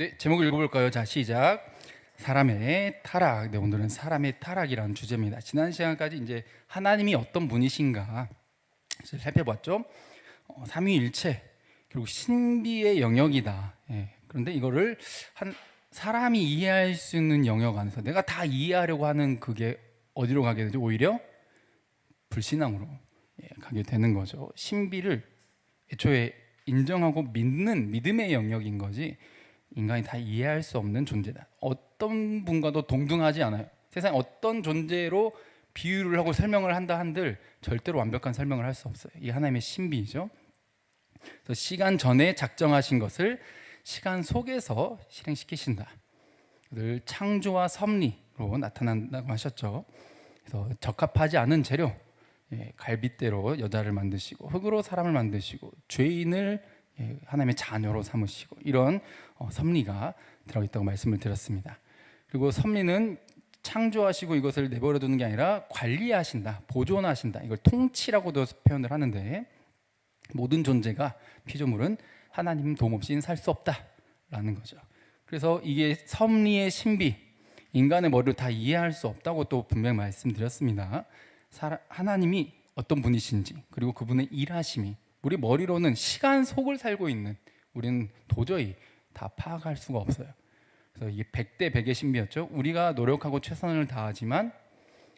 네, 제목을 읽어볼까요? 자, 시작. 사람의 타락. 네, 오늘은 사람의 타락이라는 주제입니다. 지난 시간까지 이제 하나님이 어떤 분이신가 살펴봤죠. 삼위일체, 결국 신비의 영역이다. 그런데 이거를 한 사람이 이해할 수 있는 영역 안에서 내가 다 이해하려고 하는 그게 어디로 가게 되죠? 오히려 불신앙으로 가게 되는 거죠. 신비를 애초에 인정하고 믿는 믿음의 영역인 거지 인간이 다 이해할 수 없는 존재다. 어떤 분과도 동등하지 않아요. 세상에 어떤 존재로 비유를 하고 설명을 한다 한들 절대로 완벽한 설명을 할 수 없어요. 이 하나님의 신비이죠. 그래서 시간 전에 작정하신 것을 시간 속에서 실행시키신다. 늘 창조와 섭리로 나타난다고 하셨죠. 그래서 적합하지 않은 재료, 갈빗대로 여자를 만드시고 흙으로 사람을 만드시고 죄인을 하나님의 자녀로 삼으시고 이런 섭리가 들어있다고 말씀을 드렸습니다. 그리고 섭리는 창조하시고 이것을 내버려 두는 게 아니라 관리하신다, 보존하신다. 이걸 통치라고도 표현을 하는데 모든 존재가 피조물은 하나님 도움 없이는 살 수 없다라는 거죠. 그래서 이게 섭리의 신비, 인간의 머리로 다 이해할 수 없다고 또 분명히 말씀드렸습니다. 하나님이 어떤 분이신지 그리고 그분의 일하심이 우리 머리로는 시간 속을 살고 있는 우리는 도저히 다 파악할 수가 없어요. 그래서 이게 100대 100의 신비였죠. 우리가 노력하고 최선을 다하지만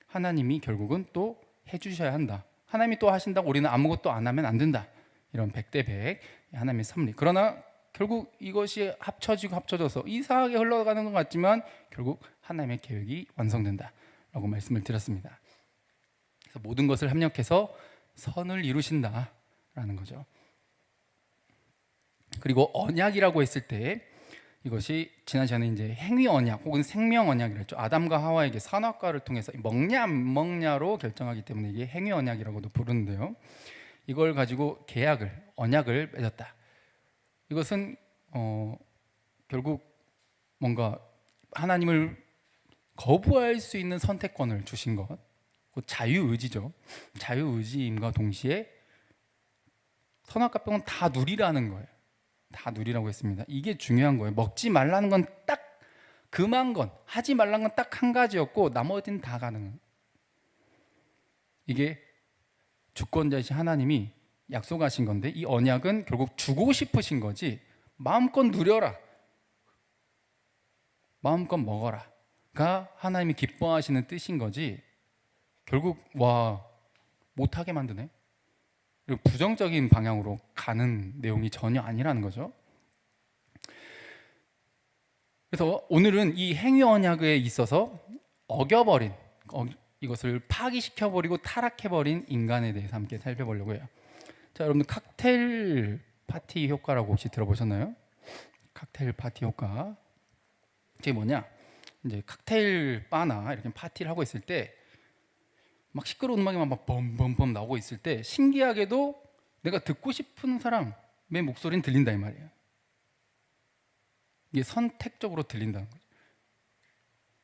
하나님이 결국은 또 해주셔야 한다. 하나님이 또 하신다고 우리는 아무것도 안 하면 안 된다. 이런 100대 100 하나님의 섭리. 그러나 결국 이것이 합쳐지고 합쳐져서 이상하게 흘러가는 것 같지만 결국 하나님의 계획이 완성된다라고 말씀을 드렸습니다. 그래서 모든 것을 합력해서 선을 이루신다라는 거죠. 그리고 언약이라고 했을 때 이것이 지난 시간에 이제 행위 언약 혹은 생명 언약이라 했죠. 아담과 하와에게 선악과를 통해서 먹냐 안 먹냐로 결정하기 때문에 이게 행위 언약이라고도 부르는데요. 이걸 가지고 계약을 언약을 맺었다. 이것은 결국 뭔가 하나님을 거부할 수 있는 선택권을 주신 것, 그 자유의지죠. 자유의지임과 동시에 선악과 병은 다 누리라는 거예요. 다 누리라고 했습니다. 이게 중요한 거예요. 먹지 말라는 건 딱 금한 건, 하지 말라는 건 딱 한 가지였고 나머지는 다 가능한. 이게 주권자이신 하나님이 약속하신 건데 이 언약은 결국 주고 싶으신 거지 마음껏 누려라, 마음껏 먹어라가 하나님이 기뻐하시는 뜻인 거지 결국 못하게 만드네, 부정적인 방향으로 가는 내용이 전혀 아니라는 거죠. 그래서 오늘은 이 행위 언약에 있어서 어겨버린 이것을 파기시켜버리고 타락해버린 인간에 대해서 함께 살펴보려고 해요. 자, 여러분들 칵테일 파티 효과라고 혹시 들어보셨나요? 칵테일 파티 효과. 이게 뭐냐? 이제 칵테일 바나 이렇게 파티를 하고 있을 때 막 시끄러운 음악이 막 범범범 나오고 있을 때 신기하게도 내가 듣고 싶은 사람의 목소리는 들린다 이 말이에요. 이게 선택적으로 들린다는 거죠.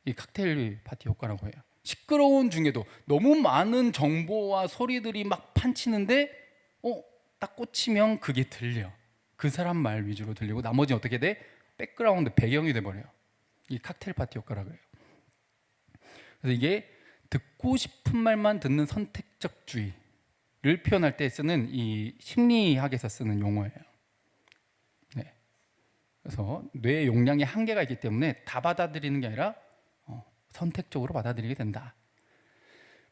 이 칵테일 파티 효과라고 해요. 시끄러운 중에도 너무 많은 정보와 소리들이 막 판치는데 딱 꽂히면 그게 들려. 그 사람 말 위주로 들리고 나머지는 어떻게 돼? 백그라운드, 배경이 돼버려요. 이 칵테일 파티 효과라고 해요. 그래서 이게 듣고 싶은 말만 듣는 선택적주의를 표현할 때 쓰는 이 심리학에서 쓰는 용어예요. 네. 그래서 뇌의 용량에 한계가 있기 때문에 다 받아들이는 게 아니라 선택적으로 받아들이게 된다.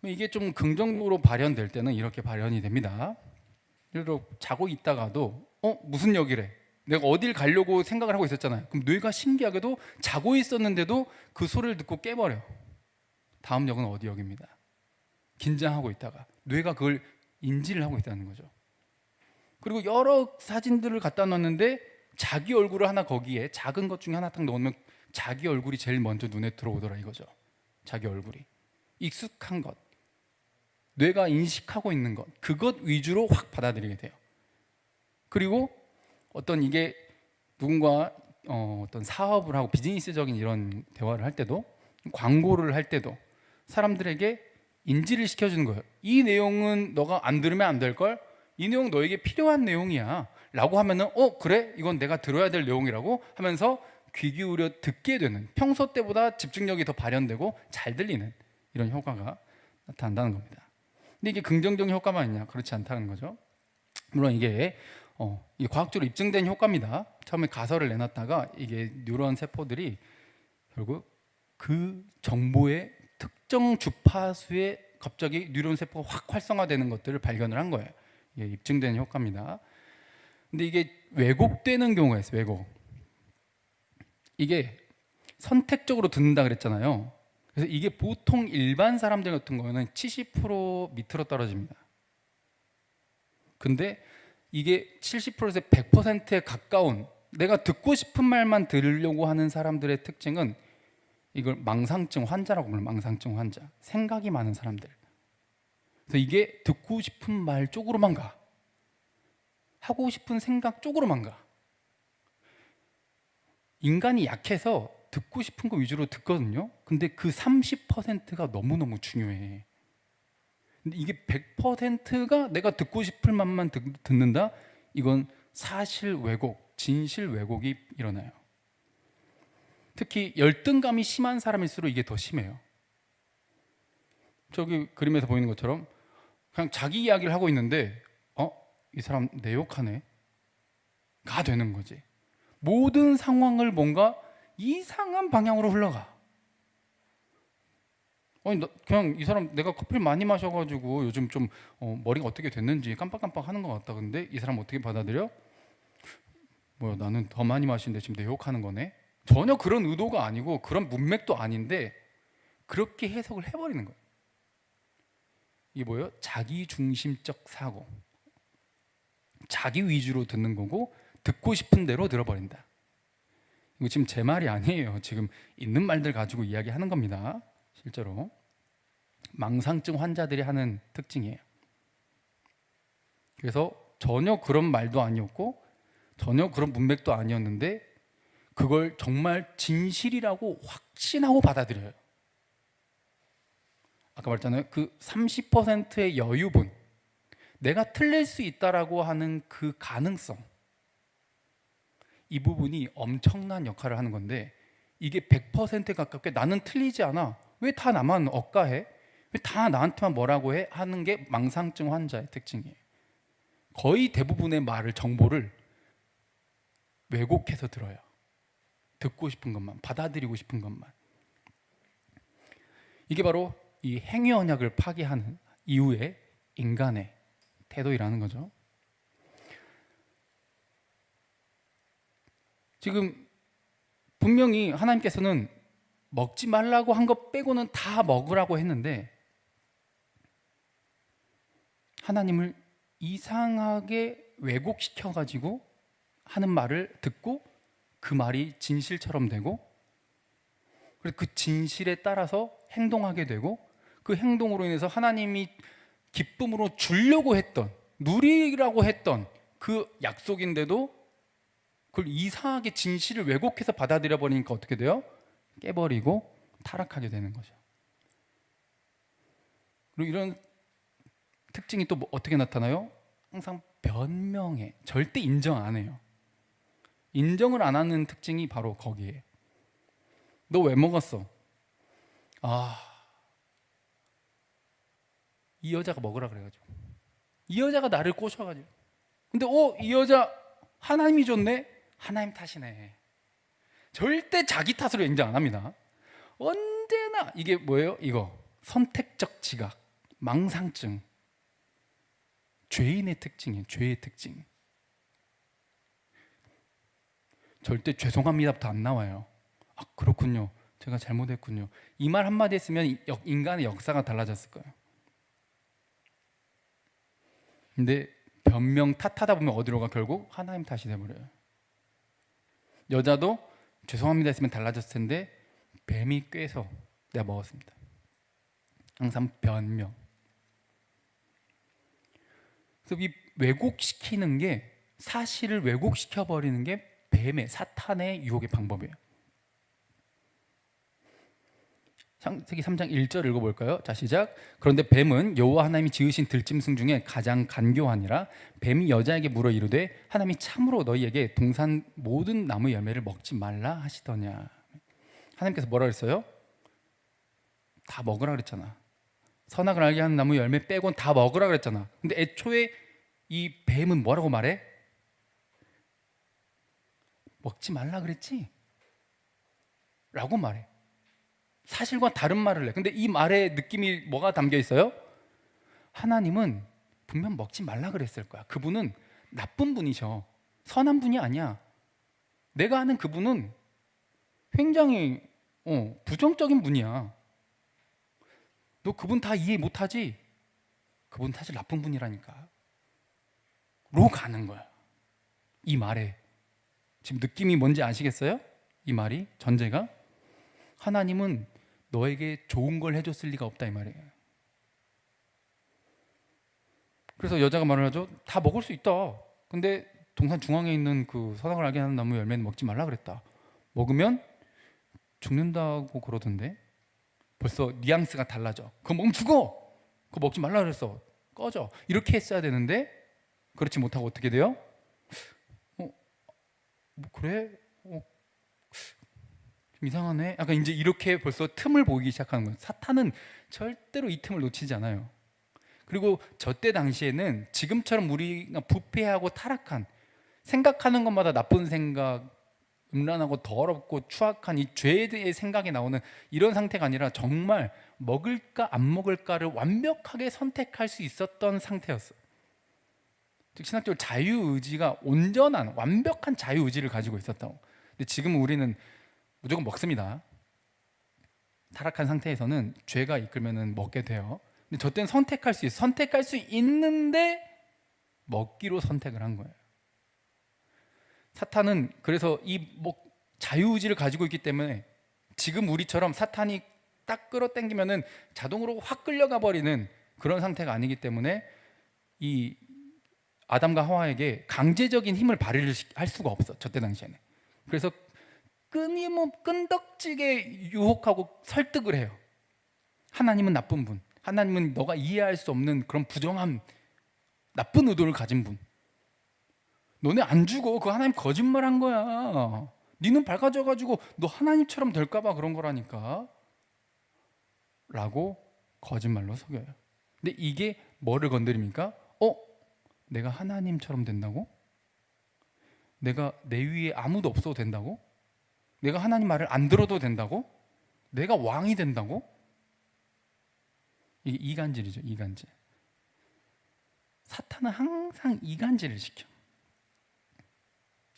이게 좀 긍정적으로 발현될 때는 이렇게 발현이 됩니다. 예를 들어 자고 있다가도 무슨 역이래, 내가 어딜 가려고 생각을 하고 있었잖아요. 그럼 뇌가 신기하게도 자고 있었는데도 그 소리를 듣고 깨버려. 다음 역은 어디 역입니다. 긴장하고 있다가 뇌가 그걸 인지를 하고 있다는 거죠. 그리고 여러 사진들을 갖다 놨는데 자기 얼굴을 하나 거기에 작은 것 중에 하나 딱 넣으면 자기 얼굴이 제일 먼저 눈에 들어오더라 이거죠. 자기 얼굴이 익숙한 것, 뇌가 인식하고 있는 것, 그것 위주로 확 받아들이게 돼요. 그리고 어떤 이게 누군가 어떤 사업을 하고 비즈니스적인 이런 대화를 할 때도, 광고를 할 때도 사람들에게 인지를 시켜주는 거예요. 이 내용은 너가 안 들으면 안 될걸? 이 내용 너에게 필요한 내용이야 라고 하면은 그래? 이건 내가 들어야 될 내용이라고 하면서 귀 기울여 듣게 되는, 평소 때보다 집중력이 더 발현되고 잘 들리는 이런 효과가 나타난다는 겁니다. 근데 이게 긍정적인 효과만 있냐? 그렇지 않다는 거죠. 물론 이게 과학적으로 입증된 효과입니다. 처음에 가설을 내놨다가 이게 뉴런 세포들이 결국 그 정보의 특정 주파수에 갑자기 뉴런 세포가 확 활성화되는 것들을 발견을 한 거예요. 이게 입증된 효과입니다. 근데 이게 왜곡되는 경우가 있어요. 왜곡. 이게 선택적으로 듣는다 그랬잖아요. 그래서 이게 보통 일반 사람들 같은 거는 70% 밑으로 떨어집니다. 근데 이게 70%에서 100%에 가까운, 내가 듣고 싶은 말만 들으려고 하는 사람들의 특징은 이걸 망상증 환자라고 불러요. 망상증 환자, 생각이 많은 사람들. 그래서 이게 듣고 싶은 말 쪽으로만 가, 하고 싶은 생각 쪽으로만 가. 인간이 약해서 듣고 싶은 거 위주로 듣거든요. 근데 그 30%가 너무너무 중요해. 근데 이게 100%가 내가 듣고 싶을 말만 듣는다? 이건 사실 왜곡, 진실 왜곡이 일어나요. 특히 열등감이 심한 사람일수록 이게 더 심해요. 저기 그림에서 보이는 것처럼 그냥 자기 이야기를 하고 있는데 이 사람 내 욕하네 가 되는 거지. 모든 상황을 뭔가 이상한 방향으로 흘러가. 그냥 이 사람 내가 커피를 많이 마셔가지고 요즘 좀 머리가 어떻게 됐는지 깜빡깜빡 하는 것 같다. 근데 이 사람 어떻게 받아들여? 뭐야, 나는 더 많이 마시는데 지금 내 욕하는 거네? 전혀 그런 의도가 아니고 그런 문맥도 아닌데 그렇게 해석을 해버리는 거예요. 이게 뭐예요? 자기중심적 사고. 자기 위주로 듣는 거고 듣고 싶은 대로 들어버린다. 이거 지금 제 말이 아니에요. 지금 있는 말들 가지고 이야기하는 겁니다. 실제로 망상증 환자들이 하는 특징이에요. 그래서 전혀 그런 말도 아니었고 전혀 그런 문맥도 아니었는데 그걸 정말 진실이라고 확신하고 받아들여요. 아까 말했잖아요. 그 30%의 여유분, 내가 틀릴 수 있다라고 하는 그 가능성, 이 부분이 엄청난 역할을 하는 건데 이게 100% 가깝게 나는 틀리지 않아, 왜 다 나만 억까해? 왜 다 나한테만 뭐라고 해? 하는 게 망상증 환자의 특징이에요. 거의 대부분의 말을, 정보를 왜곡해서 들어요. 듣고 싶은 것만, 받아들이고 싶은 것만. 이게 바로 이 행위 언약을 파괴하는 이후의 인간의 태도이라는 거죠. 지금 분명히 하나님께서는 먹지 말라고 한 것 빼고는 다 먹으라고 했는데 하나님을 이상하게 왜곡시켜가지고 하는 말을 듣고 그 말이 진실처럼 되고 그래서 그 진실에 따라서 행동하게 되고 그 행동으로 인해서 하나님이 기쁨으로 주려고 했던, 누리라고 했던 그 약속인데도 그걸 이상하게 진실을 왜곡해서 받아들여 버리니까 어떻게 돼요? 깨버리고 타락하게 되는 거죠. 그리고 이런 특징이 또 어떻게 나타나요? 항상 변명해. 절대 인정 안 해요. 인정을 안 하는 특징이 바로 거기에요. 너 왜 먹었어? 이 여자가 먹으라 그래가지고, 이 여자가 나를 꼬셔가지고, 근데 이 여자 하나님이 줬네? 하나님 탓이네. 절대 자기 탓으로 인정 안 합니다. 언제나 이게 뭐예요? 이거 선택적 지각, 망상증, 죄인의 특징이에요. 죄의 특징. 절대 죄송합니다부터 안 나와요. 그렇군요, 제가 잘못했군요. 이 말 한마디 했으면 인간의 역사가 달라졌을 거예요. 근데 변명 탓하다 보면 어디로 가? 결국 하나님 탓이 돼버려요. 여자도 죄송합니다 했으면 달라졌을 텐데 뱀이 꿰서 내가 먹었습니다. 항상 변명. 그래서 이 왜곡시키는 게, 사실을 왜곡시켜버리는 게 뱀의, 사탄의 유혹의 방법이에요. 창세기 3장 1절 읽어볼까요? 자, 시작. 그런데 뱀은 여호와 하나님이 지으신 들짐승 중에 가장 간교하니라. 뱀이 여자에게 물어 이르되 하나님이 참으로 너희에게 동산 모든 나무 열매를 먹지 말라 하시더냐. 하나님께서 뭐라 그랬어요? 다 먹으라 그랬잖아. 선악을 알게 하는 나무 열매 빼곤 다 먹으라 그랬잖아. 근데 애초에 이 뱀은 뭐라고 말해? 먹지 말라 그랬지? 라고 말해. 사실과 다른 말을 해. 근데 이 말에 느낌이 뭐가 담겨 있어요? 하나님은 분명 먹지 말라 그랬을 거야. 그분은 나쁜 분이셔. 선한 분이 아니야. 내가 아는 그분은 굉장히 부정적인 분이야. 너 그분 다 이해 못하지? 그분 사실 나쁜 분이라니까. 로 가는 거야. 이 말에 지금 느낌이 뭔지 아시겠어요? 이 말이 전제가 하나님은 너에게 좋은 걸 해줬을 리가 없다 이 말이에요. 그래서 여자가 말을 하죠. 다 먹을 수 있다. 근데 동산 중앙에 있는 그 선악을 알게 하는 나무 열매는 먹지 말라 그랬다. 먹으면 죽는다고 그러던데. 벌써 뉘앙스가 달라져. 그거 먹으면 죽어. 그거 먹지 말라 그랬어. 꺼져. 이렇게 했어야 되는데 그렇지 못하고 어떻게 돼요? 뭐 그래? 좀 이상하네. 약간 이제 이렇게 벌써 틈을 보이기 시작하는 거예요. 사탄은 절대로 이 틈을 놓치지 않아요. 그리고 저때 당시에는 지금처럼 우리가 부패하고 타락한, 생각하는 것마다 나쁜 생각, 음란하고 더럽고 추악한 이 죄에 대해 생각이 나오는 이런 상태가 아니라 정말 먹을까 안 먹을까를 완벽하게 선택할 수 있었던 상태였어. 즉 신학적으로 자유의지가 온전한 완벽한 자유의지를 가지고 있었다고. 근데 지금 우리는 무조건 먹습니다. 타락한 상태에서는 죄가 이끌면은 먹게 돼요. 근데 저 때는 선택할 수 있어. 선택할 수 있는데 먹기로 선택을 한 거예요. 사탄은 그래서 이 자유의지를 가지고 있기 때문에 지금 우리처럼 사탄이 딱 끌어당기면은 자동으로 확 끌려가 버리는 그런 상태가 아니기 때문에 이 아담과 하와에게 강제적인 힘을 발휘할 수가 없어. 저때 당시에는. 그래서 끈덕지게 유혹하고 설득을 해요. 하나님은 나쁜 분, 하나님은 너가 이해할 수 없는 그런 부정한 나쁜 의도를 가진 분. 너네 안 죽어. 그거 하나님 거짓말한 거야. 니는 밝아져가지고 너 하나님처럼 될까봐 그런 거라니까 라고 거짓말로 속여요. 근데 이게 뭐를 건드립니까? 내가 하나님처럼 된다고? 내가 내 위에 아무도 없어도 된다고? 내가 하나님 말을 안 들어도 된다고? 내가 왕이 된다고? 이게 이간질이죠. 이간질. 사탄은 항상 이간질을 시켜.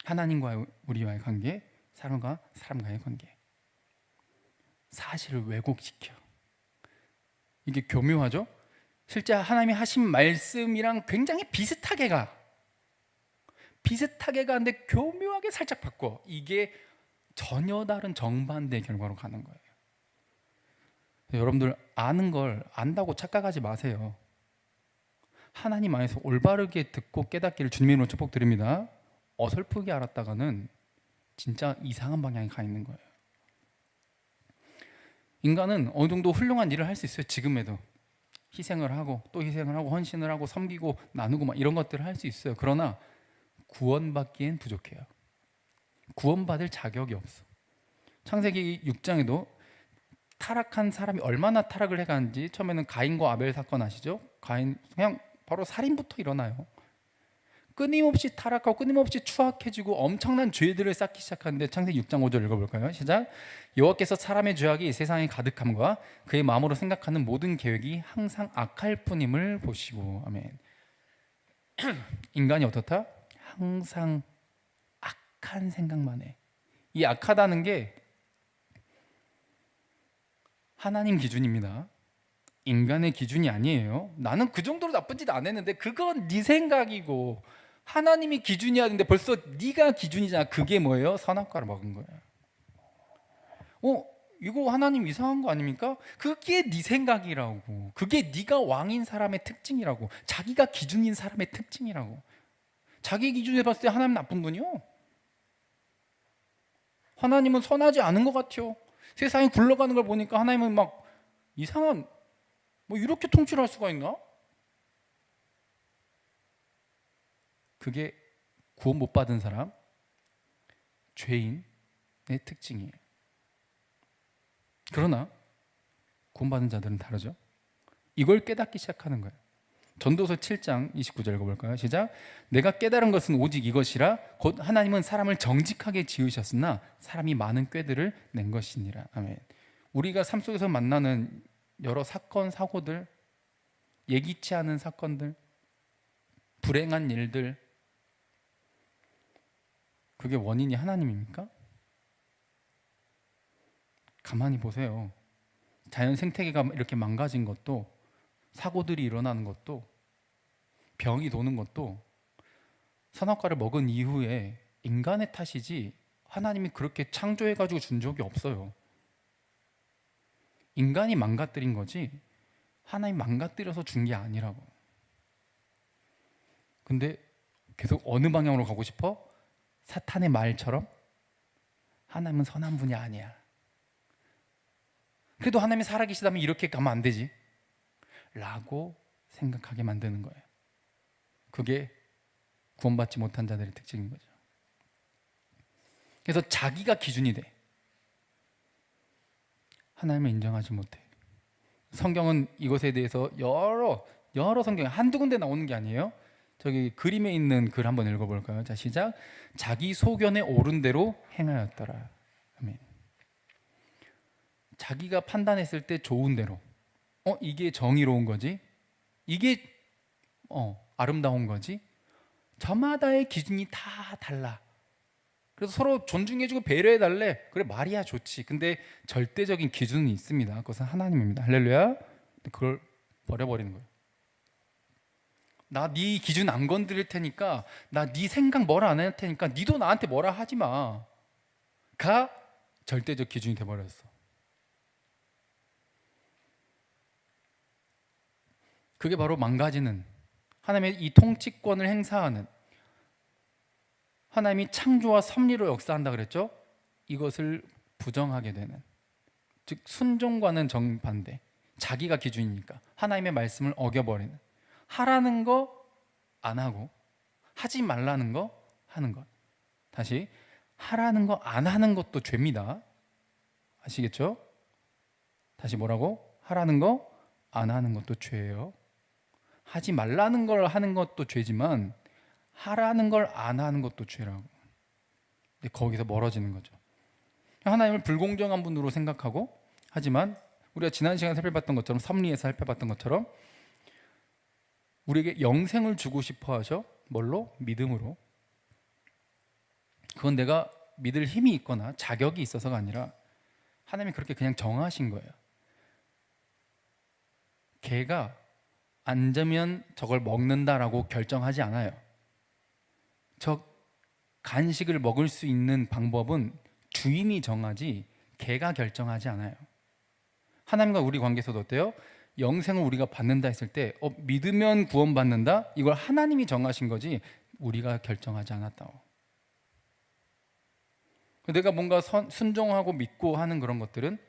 하나님과 우리와의 관계, 사람과 사람과의 관계, 사실을 왜곡시켜. 이게 교묘하죠? 실제 하나님이 하신 말씀이랑 굉장히 비슷하게 가는데 교묘하게 살짝 바꿔. 이게 전혀 다른 정반대의 결과로 가는 거예요. 여러분들 아는 걸 안다고 착각하지 마세요. 하나님 안에서 올바르게 듣고 깨닫기를 주님의 이름으로 축복드립니다. 어설프게 알았다가는 진짜 이상한 방향에 가 있는 거예요. 인간은 어느 정도 훌륭한 일을 할 수 있어요. 지금에도 희생을 하고 또 희생을 하고 헌신을 하고 섬기고 나누고 막 이런 것들을 할 수 있어요. 그러나 구원받기엔 부족해요. 구원받을 자격이 없어. 창세기 6장에도 타락한 사람이 얼마나 타락을 해가는지 처음에는 가인과 아벨 사건 아시죠? 가인 그냥 바로 살인부터 일어나요. 끊임없이 타락하고 끊임없이 추악해지고 엄청난 죄들을 쌓기 시작하는데 창세기 6장 5절 읽어볼까요? 시작. 여호와께서 사람의 죄악이 세상에 가득함과 그의 마음으로 생각하는 모든 계획이 항상 악할 뿐임을 보시고. 아멘. 인간이 어떻다? 항상 악한 생각만 해. 이 악하다는 게 하나님 기준입니다. 인간의 기준이 아니에요. 나는 그 정도로 나쁜 짓 안 했는데 그건 네 생각이고 하나님이 기준이야 하는데 벌써 네가 기준이잖아. 그게 뭐예요? 선악과를 먹은 거야. 이거 하나님 이상한 거 아닙니까? 그게 네 생각이라고. 그게 네가 왕인 사람의 특징이라고. 자기가 기준인 사람의 특징이라고. 자기 기준에 봤을 때 하나님 나쁜 분이요? 하나님은 선하지 않은 것 같아요. 세상이 굴러가는 걸 보니까 하나님은 막 이상한, 뭐 이렇게 통치를 할 수가 있나? 그게 구원 못 받은 사람, 죄인의 특징이에요. 그러나 구원받은 자들은 다르죠. 이걸 깨닫기 시작하는 거예요. 전도서 7장 29절 읽어볼까요? 시작. 내가 깨달은 것은 오직 이것이라 곧 하나님은 사람을 정직하게 지으셨으나 사람이 많은 꾀들을 낸 것이니라. 아멘. 우리가 삶 속에서 만나는 여러 사건, 사고들, 예기치 않은 사건들, 불행한 일들, 그게 원인이 하나님입니까? 가만히 보세요. 자연 생태계가 이렇게 망가진 것도, 사고들이 일어나는 것도, 병이 도는 것도 선악과를 먹은 이후에 인간의 탓이지 하나님이 그렇게 창조해가지고 준 적이 없어요. 인간이 망가뜨린 거지 하나님 망가뜨려서 준 게 아니라고. 근데 계속 어느 방향으로 가고 싶어? 사탄의 말처럼 하나님은 선한 분이 아니야. 그래도 하나님이 살아계시다면 이렇게 가면 안 되지 라고 생각하게 만드는 거예요. 그게 구원받지 못한 자들의 특징인 거죠. 그래서 자기가 기준이 돼. 하나님을 인정하지 못해. 성경은 이것에 대해서 여러 성경에 한두 군데 나오는 게 아니에요. 저기 그림에 있는 글 한번 읽어볼까요? 자, 시작. 자기 소견에 옳은 대로 행하였더라. 아멘. 자기가 판단했을 때 좋은 대로, 이게 정의로운 거지, 이게 아름다운 거지. 저마다의 기준이 다 달라. 그래서 서로 존중해주고 배려해달래. 그래, 말이야 좋지. 근데 절대적인 기준은 있습니다. 그것은 하나님입니다. 할렐루야. 그걸 버려버리는 거예요. 나 네 기준 안 건드릴 테니까, 나 네 생각 뭐라 안 할 테니까 니도 나한테 뭐라 하지 마 가 절대적 기준이 돼버렸어. 그게 바로 망가지는, 하나님의 이 통치권을 행사하는, 하나님이 창조와 섭리로 역사한다 그랬죠? 이것을 부정하게 되는, 즉 순종과는 정반대, 자기가 기준이니까 하나님의 말씀을 어겨버리는, 하라는 거 안 하고 하지 말라는 거 하는 것. 다시, 하라는 거 안 하는 것도 죄입니다. 아시겠죠? 다시 뭐라고? 하라는 거 안 하는 것도 죄예요. 하지 말라는 걸 하는 것도 죄지만 하라는 걸 안 하는 것도 죄라고. 근데 거기서 멀어지는 거죠. 하나님을 불공정한 분으로 생각하고, 하지만 우리가 지난 시간에 살펴봤던 것처럼, 섭리에서 살펴봤던 것처럼 우리에게 영생을 주고 싶어 하셔. 뭘로? 믿음으로. 그건 내가 믿을 힘이 있거나 자격이 있어서가 아니라 하나님이 그렇게 그냥 정하신 거예요. 개가 앉으면 저걸 먹는다라고 결정하지 않아요. 저 간식을 먹을 수 있는 방법은 주인이 정하지 개가 결정하지 않아요. 하나님과 우리 관계에서도 어때요? 영생을 우리가 받는다 했을 때 믿으면 구원받는다? 이걸 하나님이 정하신 거지 우리가 결정하지 않았다고. 내가 뭔가 순종하고 믿고 하는 그런 것들은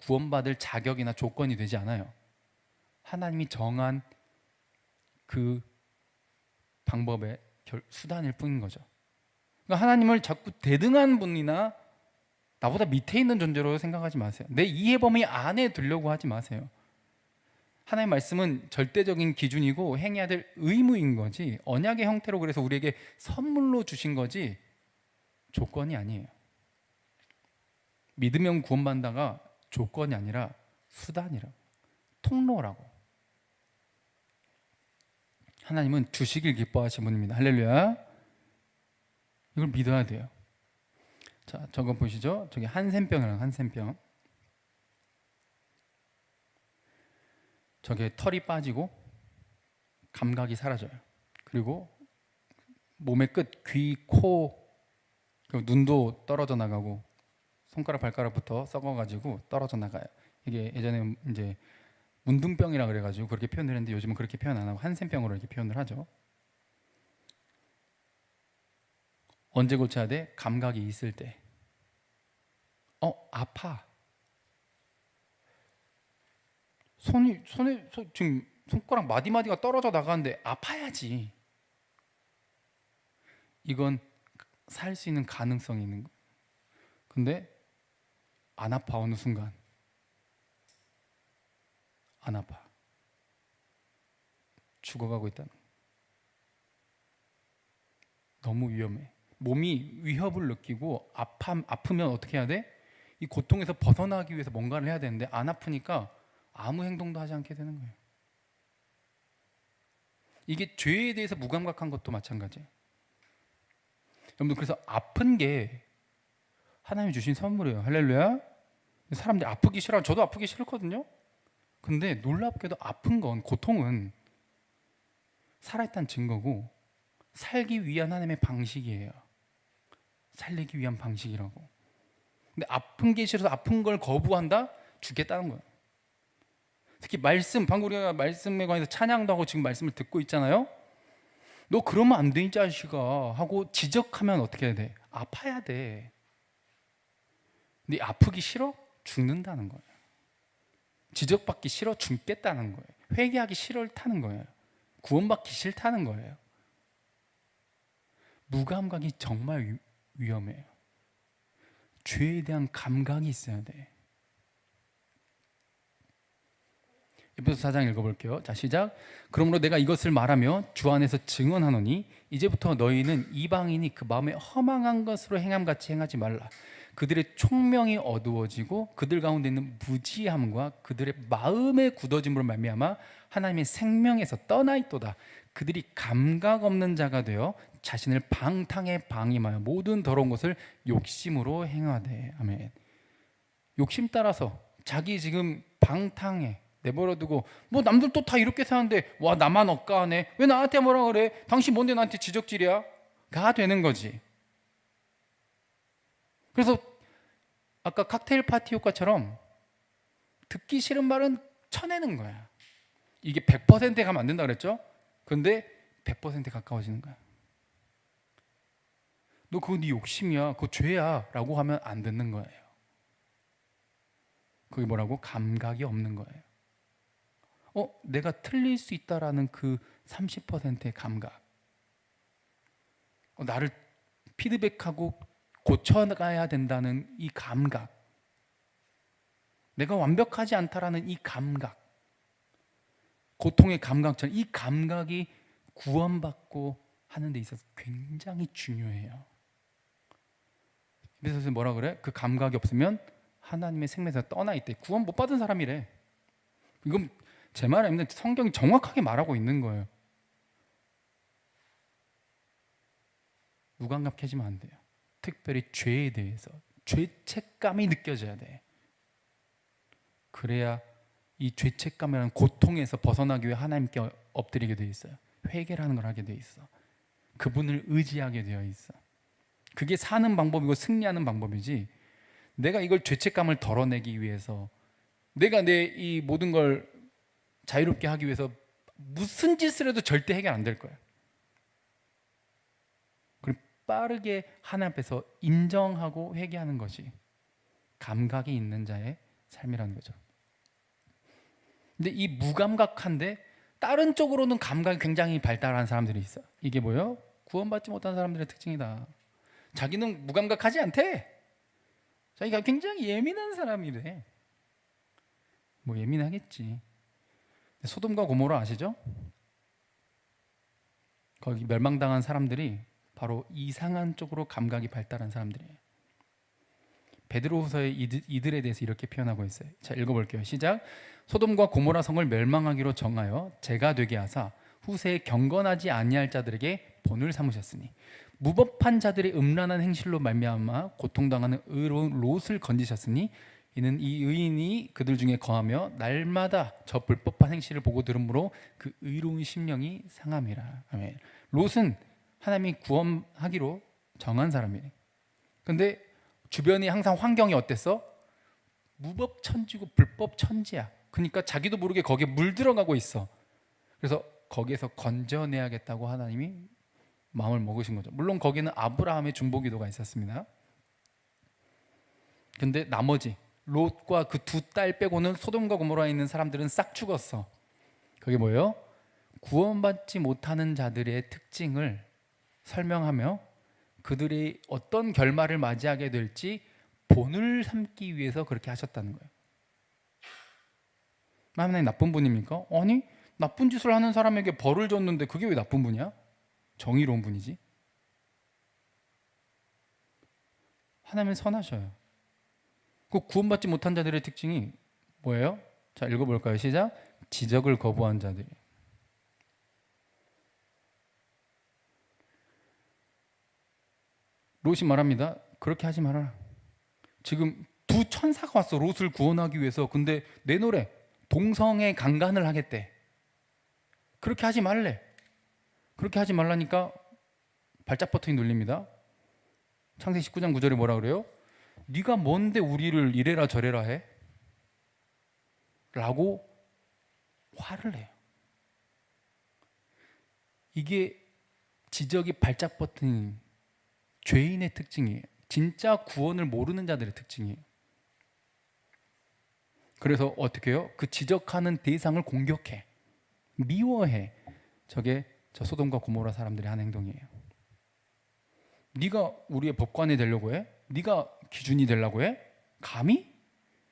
구원받을 자격이나 조건이 되지 않아요. 하나님이 정한 그 방법의 수단일 뿐인 거죠. 그러니까 하나님을 자꾸 대등한 분이나 나보다 밑에 있는 존재로 생각하지 마세요. 내 이해 범위 안에 두려고 하지 마세요. 하나님의 말씀은 절대적인 기준이고 행해야 될 의무인 거지, 언약의 형태로 그래서 우리에게 선물로 주신 거지 조건이 아니에요. 믿으면 구원받는다가 조건이 아니라 수단이라고, 통로라고. 하나님은 주시길 기뻐하시는 분입니다. 할렐루야. 이걸 믿어야 돼요. 자, 저거 보시죠. 저기 한센병이랑 한센병. 저게 털이 빠지고 감각이 사라져요. 그리고 몸의 끝, 귀, 코, 그리고 눈도 떨어져 나가고 손가락, 발가락부터 썩어가지고 떨어져 나가요. 이게 예전에 이제 문둥병이라 그래가지고 그렇게 표현을 했는데 요즘은 그렇게 표현 안 하고 한센병으로 이렇게 표현을 하죠. 언제 고쳐야 돼? 감각이 있을 때. 아파. 지금 손가락 마디마디가 떨어져 나가는데 아파야지. 이건 살 수 있는 가능성이 있는 거예요. 근데 안 아파. 어느 순간 안 아파. 죽어가고 있다는 거예요. 너무 위험해. 몸이 위협을 느끼고 아프면 어떻게 해야 돼? 이 고통에서 벗어나기 위해서 뭔가를 해야 되는데 안 아프니까 아무 행동도 하지 않게 되는 거예요. 이게 죄에 대해서 무감각한 것도 마찬가지예요. 여러분들, 그래서 아픈 게 하나님이 주신 선물이에요. 할렐루야. 사람들이 아프기 싫어. 저도 아프기 싫거든요. 근데 놀랍게도 아픈 건, 고통은 살아있다는 증거고 살기 위한 하나님의 방식이에요. 살리기 위한 방식이라고. 근데 아픈 게 싫어서 아픈 걸 거부한다? 죽겠다는 거예요. 특히 방금 우리가 말씀에 관해서 찬양도 하고 지금 말씀을 듣고 있잖아요. 너 그러면 안 돼, 이 자식아 하고 지적하면 어떻게 해야 돼? 아파야 돼. 근데 아프기 싫어? 죽는다는 거예요. 지적받기 싫어? 죽겠다는 거예요. 회개하기 싫다는 거예요. 구원받기 싫다는 거예요. 무감각이 정말 위험해요. 죄에 대한 감각이 있어야 돼. 에베소서 4장 읽어볼게요. 자, 시작. 그러므로 내가 이것을 말하며 주 안에서 증언하노니 이제부터 너희는 이방인이 그 마음에 허망한 것으로 행함같이 행하지 말라. 그들의 총명이 어두워지고 그들 가운데 있는 무지함과 그들의 마음의 굳어짐으로 말미암아 하나님의 생명에서 떠나 있도다. 그들이 감각 없는 자가 되어 자신을 방탕에 방임하여 모든 더러운 것을 욕심으로 행하되. 아멘. 욕심 따라서 자기 지금 방탕해 내버려두고, 뭐 남들 또 다 이렇게 사는데 와 나만 억까하네, 왜 나한테 뭐라 그래, 당신 뭔데 나한테 지적질이야, 가 되는 거지. 그래서 아까 칵테일 파티 효과처럼 듣기 싫은 말은 쳐내는 거야. 이게 100%에 가면 안 된다 그랬죠? 근데 100%에 가까워지는 거야. 너 그거 네 욕심이야, 그거 죄야 라고 하면 안 듣는 거예요. 그게 뭐라고? 감각이 없는 거예요. 내가 틀릴 수 있다라는 그 30%의 감각, 나를 피드백하고 고쳐가야 된다는 이 감각, 내가 완벽하지 않다라는 이 감각, 고통의 감각처럼 이 감각이 구원받고 하는 데 있어서 굉장히 중요해요. 그래서 뭐라 그래? 그 감각이 없으면 하나님의 생명에서 떠나 있대. 구원 못 받은 사람이래. 이건 제 말 아닌데 성경이 정확하게 말하고 있는 거예요. 무감각해지면 안 돼요. 특별히 죄에 대해서 죄책감이 느껴져야 돼. 그래야 이 죄책감이라는 고통에서 벗어나기 위해 하나님께 엎드리게 돼 있어요. 회개라는 걸 하게 돼 있어. 그분을 의지하게 되어 있어. 그게 사는 방법이고 승리하는 방법이지, 내가 이걸 죄책감을 덜어내기 위해서, 내가 내 이 모든 걸 자유롭게 하기 위해서 무슨 짓을 해도 절대 해결 안 될 거예요. 그리고 빠르게 하나님 앞에서 인정하고 회개하는 것이 감각이 있는 자의 삶이라는 거죠. 근데 이 무감각한데 다른 쪽으로는 감각이 굉장히 발달한 사람들이 있어요. 이게 뭐예요? 구원받지 못한 사람들의 특징이다. 자기는 무감각하지 않대. 자기가 굉장히 예민한 사람이래. 뭐 예민하겠지. 소돔과 고모라 아시죠? 거기 멸망당한 사람들이 바로 이상한 쪽으로 감각이 발달한 사람들이에요. 베드로후서에 이들에 대해서 이렇게 표현하고 있어요. 자, 읽어볼게요. 시작. 소돔과 고모라 성을 멸망하기로 정하여 제가 되게 하사 후세에 경건하지 아니할 자들에게 본을 삼으셨으니 무법한 자들의 음란한 행실로 말미암아 고통당하는 의로운 롯을 건지셨으니 이는 이 의인이 그들 중에 거하며 날마다 저 불법한 행실을 보고 들으므로 그 의로운 심령이 상함이라. 아멘. 롯은 하나님이 구원하기로 정한 사람이에요. 근데 주변이 항상 환경이 어땠어? 무법 천지고 불법 천지야. 그러니까 자기도 모르게 거기에 물들어가고 있어. 그래서 거기에서 건져내야겠다고 하나님이 마음을 먹으신 거죠. 물론 거기는 아브라함의 중보기도가 있었습니다. 근데 나머지 롯과 그 두 딸 빼고는 소돔과 고모라에 있는 사람들은 싹 죽었어. 그게 뭐예요? 구원받지 못하는 자들의 특징을 설명하며 그들이 어떤 결말을 맞이하게 될지 본을 삼기 위해서 그렇게 하셨다는 거예요. 하나님 나쁜 분입니까? 아니, 나쁜 짓을 하는 사람에게 벌을 줬는데 그게 왜 나쁜 분이야? 정의로운 분이지. 하나님은 선하셔요. 그 구원받지 못한 자들의 특징이 뭐예요? 자, 읽어볼까요? 시작. 지적을 거부한 자들이. 롯이 말합니다. 그렇게 하지 말아라. 지금 두 천사가 왔어, 롯을 구원하기 위해서. 근데 내노래 동성애 강간을 하겠대. 그렇게 하지 말래. 그렇게 하지 말라니까 발작 버튼이 눌립니다. 창세기 19장 9절에 뭐라 그래요? 네가 뭔데 우리를 이래라 저래라 해? 라고 화를 내요. 이게 지적이 발작 버튼인 죄인의 특징이에요. 진짜 구원을 모르는 자들의 특징이에요. 그래서 어떻게 해요? 그 지적하는 대상을 공격해, 미워해. 저게 저 소돔과 고모라 사람들이 한 행동이에요. 네가 우리의 법관이 되려고 해? 네가 기준이 되려고 해? 감히?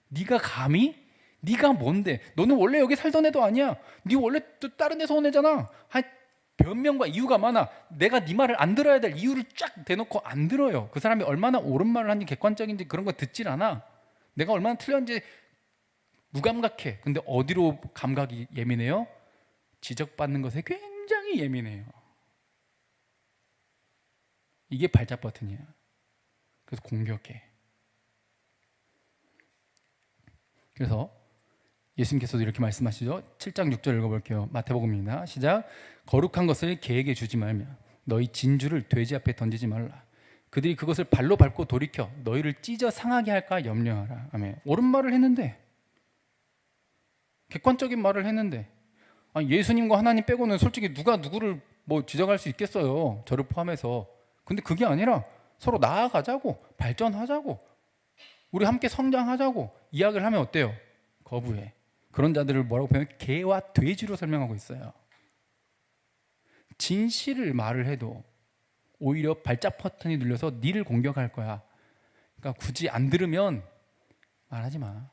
네가 감히? 네가 뭔데? 너는 원래 여기 살던 애도 아니야. 네 원래 또 다른 데서 온 애잖아. 변명과 이유가 많아. 내가 네 말을 안 들어야 될 이유를 쫙 대놓고 안 들어요. 그 사람이 얼마나 옳은 말을 하는지 객관적인지 그런 거 듣질 않아. 내가 얼마나 틀렸는지 무감각해. 근데 어디로 감각이 예민해요? 지적받는 것에 굉장히 예민해요. 이게 발작 버튼이야. 그래서 공격해. 그래서 예수님께서도 이렇게 말씀하시죠. 7장 6절 읽어볼게요. 마태복음입니다. 시작. 거룩한 것을 개에게 주지 말며 너희 진주를 돼지 앞에 던지지 말라. 그들이 그것을 발로 밟고 돌이켜 너희를 찢어 상하게 할까 염려하라. 아멘. 옳은 말을 했는데, 객관적인 말을 했는데, 예수님과 하나님 빼고는 솔직히 누가 누구를 뭐 지적할 수 있겠어요. 저를 포함해서. 근데 그게 아니라 서로 나아가자고, 발전하자고, 우리 함께 성장하자고 이야기를 하면 어때요? 거부해. 그런 자들을 뭐라고 표현해요? 개와 돼지로 설명하고 있어요. 진실을 말을 해도 오히려 발작 버튼이 눌려서 니를 공격할 거야. 그러니까 굳이 안 들으면 말하지 마.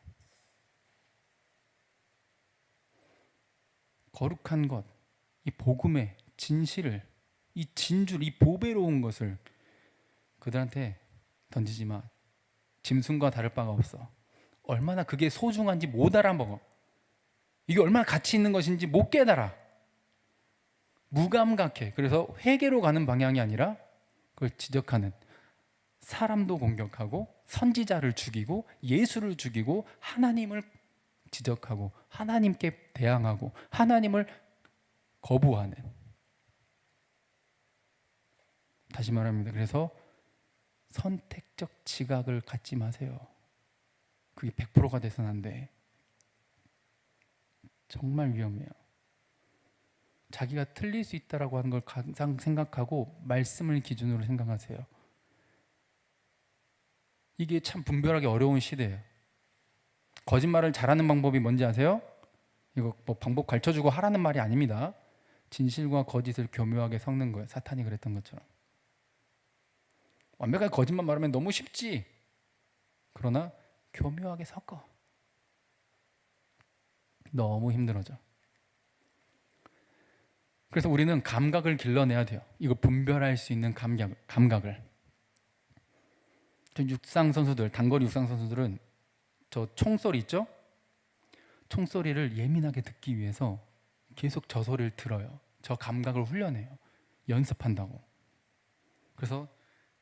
거룩한 것, 이 복음의 진실을, 이 진줄, 이 보배로운 것을 그들한테 던지지 마. 짐승과 다를 바가 없어. 얼마나 그게 소중한지 못 알아먹어. 이게 얼마나 가치 있는 것인지 못 깨달아. 무감각해. 그래서 회개로 가는 방향이 아니라 그걸 지적하는, 사람도 공격하고 선지자를 죽이고 예수를 죽이고 하나님을 지적하고 하나님께 대항하고 하나님을 거부하는. 다시 말합니다. 그래서 선택적 지각을 갖지 마세요. 그게 100%가 돼서는 안 돼. 정말 위험해요. 자기가 틀릴 수 있다라고 하는 걸 항상 생각하고 말씀을 기준으로 생각하세요. 이게 참 분별하기 어려운 시대예요. 거짓말을 잘하는 방법이 뭔지 아세요? 이거 뭐 방법 가르쳐주고 하라는 말이 아닙니다. 진실과 거짓을 교묘하게 섞는 거예요. 사탄이 그랬던 것처럼. 완벽하게 거짓말 말하면 너무 쉽지. 그러나 교묘하게 섞어. 너무 힘들어져. 그래서 우리는 감각을 길러내야 돼요. 이거 분별할 수 있는 감각을. 육상 선수들, 단거리 육상 선수들은 저 총소리 있죠? 총소리를 예민하게 듣기 위해서 계속 저 소리를 들어요. 저 감각을 훈련해요. 연습한다고. 그래서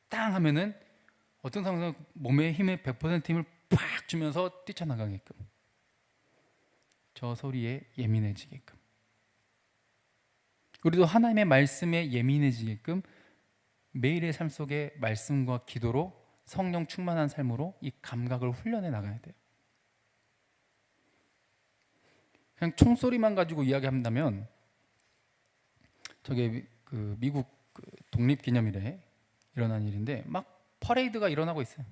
땅 하면은 어떤 상황에서 몸의 힘의 100% 힘을 팍 주면서 뛰쳐나가게끔, 저 소리에 예민해지게끔, 우리도 하나님의 말씀에 예민해지게끔 매일의 삶 속에 말씀과 기도로 성령 충만한 삶으로 이 감각을 훈련해 나가야 돼요. 그냥 총소리만 가지고 이야기한다면, 저게 그 미국 그 독립기념일에 일어난 일인데 막 퍼레이드가 일어나고 있어요.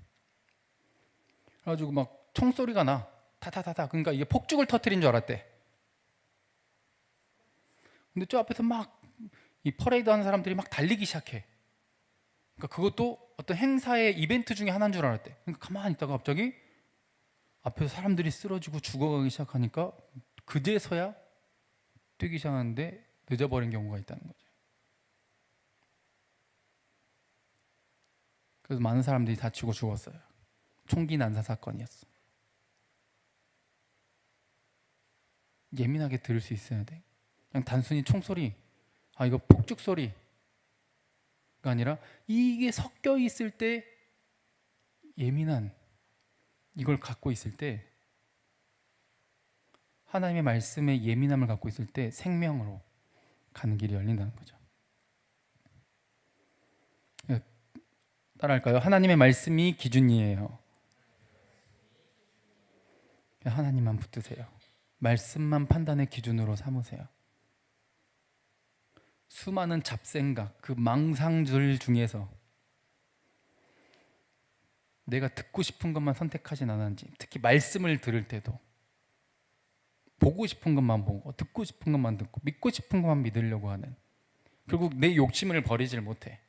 그래가지고 막 총소리가 나. 타타타타. 그러니까 이게 폭죽을 터뜨린 줄 알았대. 근데 저 앞에서 막 이 퍼레이드 하는 사람들이 막 달리기 시작해. 그러니까 그것도 어떤 행사의 이벤트 중에 하나인 줄 알았대. 그러니까 가만히 있다가 갑자기 앞에서 사람들이 쓰러지고 죽어가기 시작하니까 그제서야 뛰기 시작하는데 늦어버린 경우가 있다는 거죠. 그래서 많은 사람들이 다치고 죽었어요. 총기 난사 사건이었어. 예민하게 들을 수 있어야 돼. 그냥 단순히 총소리, 이거 폭죽 소리가 아니라 이게 섞여 있을 때 예민한 이걸 갖고 있을 때 하나님의 말씀에 예민함을 갖고 있을 때 생명으로 가는 길이 열린다는 거죠. 따라할까요? 하나님의 말씀이 기준이에요. 하나님만 붙드세요. 말씀만 판단의 기준으로 삼으세요. 수많은 잡생각, 그 망상들 중에서 내가 듣고 싶은 것만 선택하진 않았는지, 특히 말씀을 들을 때도 보고 싶은 것만 보고 듣고 싶은 것만 듣고 믿고 싶은 것만 믿으려고 하는, 결국 내 욕심을 버리질 못해.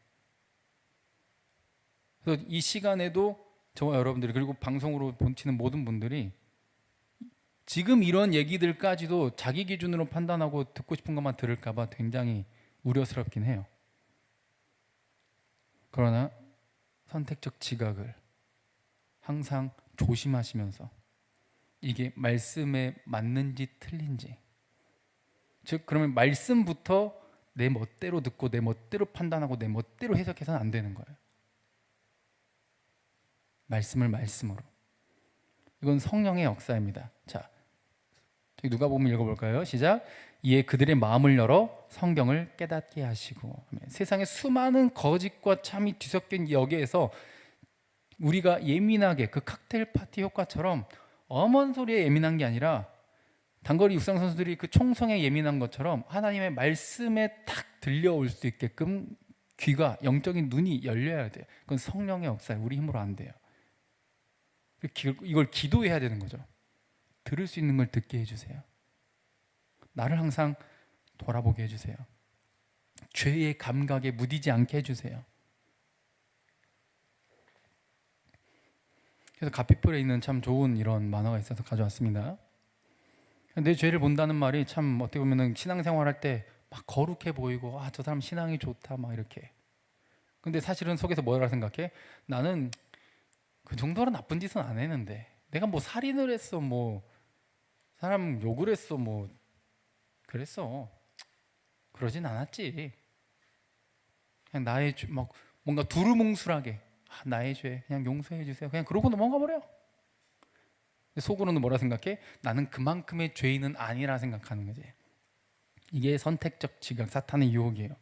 그래서 이 시간에도 저와 여러분들이, 그리고 방송으로 보시는 모든 분들이 지금 이런 얘기들까지도 자기 기준으로 판단하고 듣고 싶은 것만 들을까 봐 굉장히 우려스럽긴 해요. 그러나 선택적 지각을 항상 조심하시면서 이게 말씀에 맞는지 틀린지, 즉 그러면 말씀부터 내 멋대로 듣고 내 멋대로 판단하고 내 멋대로 해석해서는 안 되는 거예요. 말씀을 말씀으로. 이건 성령의 역사입니다. 자, 누가복음 읽어볼까요? 시작. 이에 그들의 마음을 열어 성경을 깨닫게 하시고. 세상에 수많은 거짓과 참이 뒤섞인 여기에서 우리가 예민하게 그 칵테일 파티 효과처럼 엄한 소리에 예민한 게 아니라 단거리 육상 선수들이 그 총성에 예민한 것처럼 하나님의 말씀에 탁 들려올 수 있게끔 귀가, 영적인 눈이 열려야 돼요. 그건 성령의 역사예요. 우리 힘으로 안 돼요. 이걸 기도해야 되는 거죠. 들을 수 있는 걸 듣게 해주세요. 나를 항상 돌아보게 해주세요. 죄의 감각에 무디지 않게 해주세요. 그래서 가피풀에 있는 참 좋은 이런 만화가 있어서 가져왔습니다. 내 죄를 본다는 말이 참 어떻게 보면 신앙생활할 때 막 거룩해 보이고, 저 사람 신앙이 좋다 막 이렇게. 근데 사실은 속에서 뭐라 생각해? 나는 그 정도로 나쁜 짓은 안 했는데, 내가 뭐 살인을 했어, 뭐 사람 욕을 했어, 뭐 그랬어. 그러진 않았지. 그냥 나의 죄, 막 뭔가 두루뭉술하게 나의 죄 그냥 용서해 주세요, 그냥 그러고 넘어가 버려. 속으로는 뭐라 생각해? 나는 그만큼의 죄인은 아니라 생각하는 거지. 이게 선택적 지각, 사탄의 유혹이에요.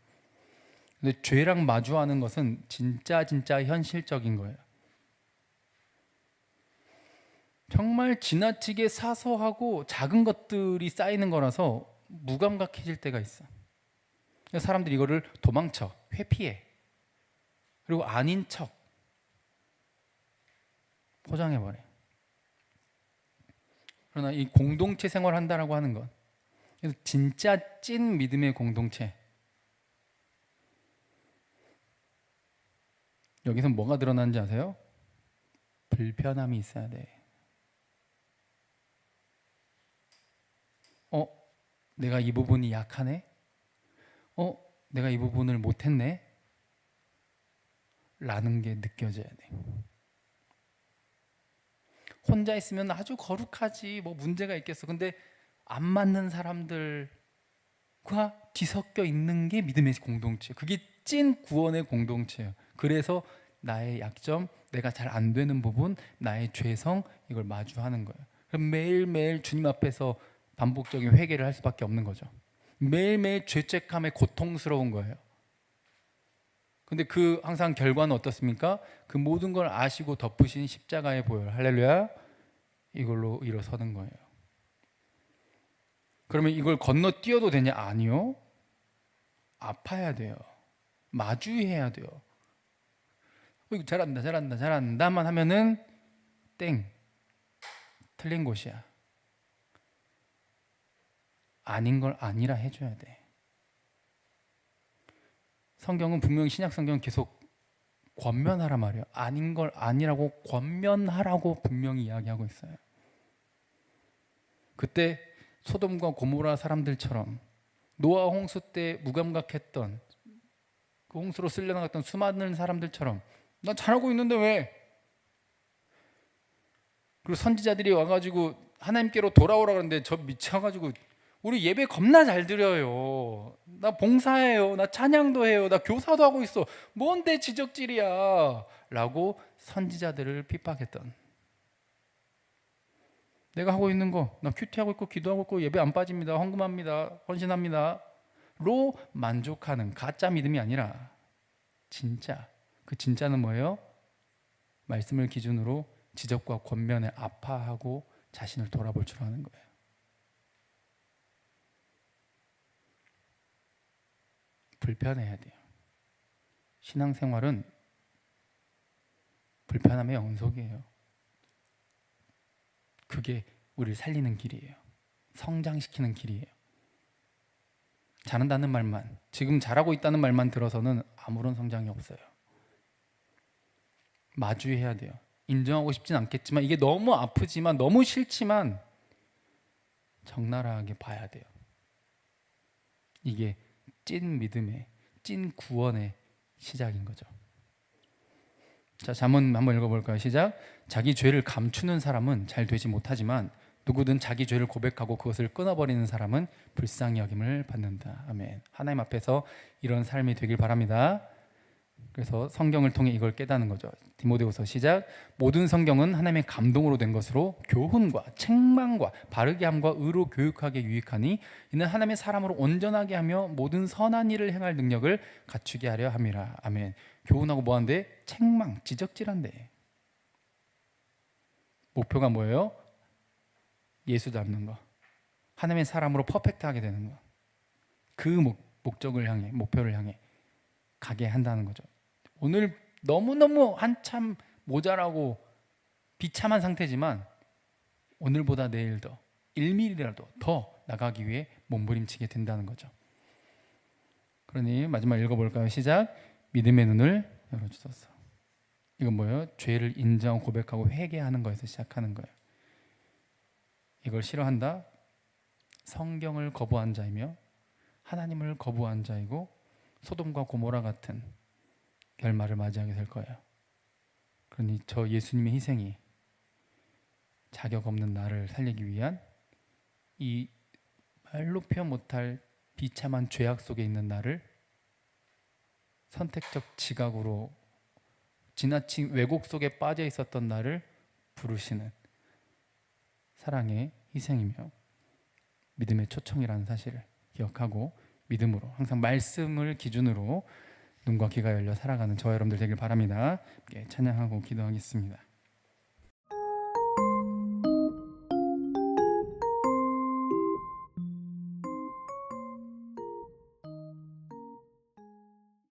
근데 죄랑 마주하는 것은 진짜 현실적인 거예요. 정말 지나치게 사소하고 작은 것들이 쌓이는 거라서 무감각해질 때가 있어. 사람들이 이거를 도망쳐, 회피해, 그리고 아닌 척 포장해버려. 그러나 이 공동체 생활한다라고 하는 것, 그래서 진짜 찐 믿음의 공동체, 여기서 뭐가 드러나는지 아세요? 불편함이 있어야 돼. 내가 이 부분이 약하네? 내가 이 부분을 못했네? 라는 게 느껴져야 돼. 혼자 있으면 아주 거룩하지, 뭐 문제가 있겠어. 근데 안 맞는 사람들과 뒤섞여 있는 게 믿음의 공동체. 그게 찐 구원의 공동체예요. 그래서 나의 약점, 내가 잘 안 되는 부분, 나의 죄성, 이걸 마주하는 거예요. 그럼 매일매일 주님 앞에서 반복적인 회개를 할 수밖에 없는 거죠. 매일매일 죄책감에 고통스러운 거예요. 근데 그 항상 결과는 어떻습니까? 그 모든 걸 아시고 덮으신 십자가의 보혈, 할렐루야, 이걸로 일어서는 거예요. 그러면 이걸 건너뛰어도 되냐? 아니요. 아파야 돼요. 마주해야 돼요. 잘한다만 하면은 땡. 틀린 곳이야. 아닌 걸 아니라 해줘야 돼. 성경은 분명히 신약 성경은 계속 권면하라 말이에요. 아닌 걸 아니라고 권면하라고 분명히 이야기하고 있어요. 그때 소돔과 고모라 사람들처럼 노아 홍수 때 무감각했던 그 홍수로 쓸려나갔던 수많은 사람들처럼 나 잘하고 있는데 왜? 그리고 선지자들이 와가지고 하나님께로 돌아오라 그러는데 저 미쳐가지고 우리 예배 겁나 잘 드려요. 나 봉사해요. 나 찬양도 해요. 나 교사도 하고 있어. 뭔데 지적질이야? 라고 선지자들을 핍박했던, 내가 하고 있는 거, 나 큐티하고 있고 기도하고 있고 예배 안 빠집니다. 헌금합니다. 헌신합니다. 로 만족하는 가짜 믿음이 아니라 진짜, 그 진짜는 뭐예요? 말씀을 기준으로 지적과 권면에 아파하고 자신을 돌아볼 줄 아는 거예요. 불편해야 돼요. 신앙생활은 불편함의 연속이에요. 그게 우리를 살리는 길이에요. 성장시키는 길이에요. 잘한다는 말만, 지금 잘하고 있다는 말만 들어서는 아무런 성장이 없어요. 마주해야 돼요. 인정하고 싶진 않겠지만, 이게 너무 아프지만 너무 싫지만 적나라하게 봐야 돼요. 이게 찐 믿음의, 찐 구원의 시작인 거죠. 자, 잠언 한번 읽어볼까요? 시작. 자기 죄를 감추는 사람은 잘 되지 못하지만 누구든 자기 죄를 고백하고 그것을 끊어버리는 사람은 불쌍히 여김을 받는다. 아멘. 하나님 앞에서 이런 삶이 되길 바랍니다. 그래서 성경을 통해 이걸 깨닫는 거죠. 디모데후서 시작. 모든 성경은 하나님의 감동으로 된 것으로 교훈과 책망과 바르게 함과 의로 교육하게 유익하니 이는 하나님의 사람으로 온전하게 하며 모든 선한 일을 행할 능력을 갖추게 하려 함이라. 아멘. 교훈하고 뭐한데? 책망, 지적질한데. 목표가 뭐예요? 예수 닮는 거. 하나님의 사람으로 퍼펙트하게 되는 거. 그 목적을 향해, 목표를 향해 가게 한다는 거죠. 오늘 너무너무 한참 모자라고 비참한 상태지만 오늘보다 내일 더 1mm라도 더 나가기 위해 몸부림치게 된다는 거죠. 그러니 마지막 읽어볼까요? 시작. 믿음의 눈을 열어주소서. 이건 뭐예요? 죄를 인정, 고백하고 회개하는 거에서 시작하는 거예요. 이걸 싫어한다? 성경을 거부한 자이며 하나님을 거부한 자이고 소돔과 고모라 같은 결말을 맞이하게 될 거예요. 그러니 저 예수님의 희생이 자격 없는 나를 살리기 위한, 이 말로 표현 못할 비참한 죄악 속에 있는 나를 선택적 지각으로 지나친 왜곡 속에 빠져 있었던 나를 부르시는 사랑의 희생이며 믿음의 초청이라는 사실을 기억하고 믿음으로 항상 말씀을 기준으로 눈과 귀가 열려 살아가는 저와 여러분들 되길 바랍니다. 찬양하고 기도하겠습니다.